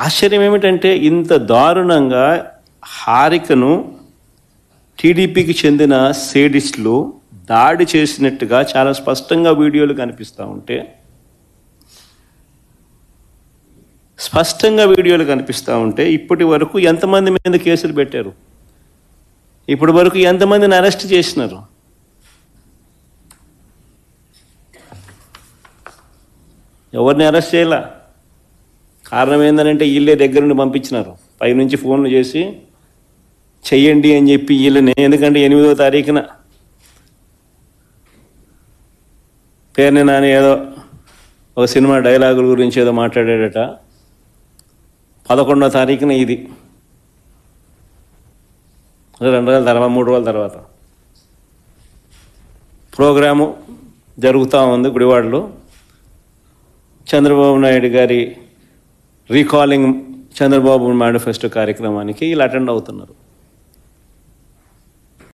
ఆశ్చర్యం ఏమిటంటే ఇంత దారుణంగా హారికను టీడీపీకి చెందిన సేడిస్టులు దాడి చేసినట్టుగా చాలా స్పష్టంగా వీడియోలు కనిపిస్తూ ఉంటే, ఇప్పటి వరకు ఎంతమంది మీద కేసులు పెట్టారు? ఇప్పటి వరకు ఎంతమందిని అరెస్ట్ చేసినారు? ఎవరిని అరెస్ట్ చేయాల? కారణం ఏంటంటే వీళ్ళే దగ్గర నుండి పంపించినారు, పైనుంచి ఫోన్లు చేసి చెయ్యండి అని చెప్పి వీళ్ళని. ఎందుకంటే 8వ తారీఖున పేరుని నాని ఏదో ఒక సినిమా డైలాగుల గురించి ఏదో మాట్లాడాడట. 11వ తారీఖున ఇది 2 రోజుల తర్వాత 3 రోజుల తర్వాత ప్రోగ్రాము జరుగుతూ ఉంది గుడివాడలో. చంద్రబాబు నాయుడు గారి రీకాలింగ్ చంద్రబాబు మేనిఫెస్టో కార్యక్రమానికి వీళ్ళు అటెండ్ అవుతున్నారు.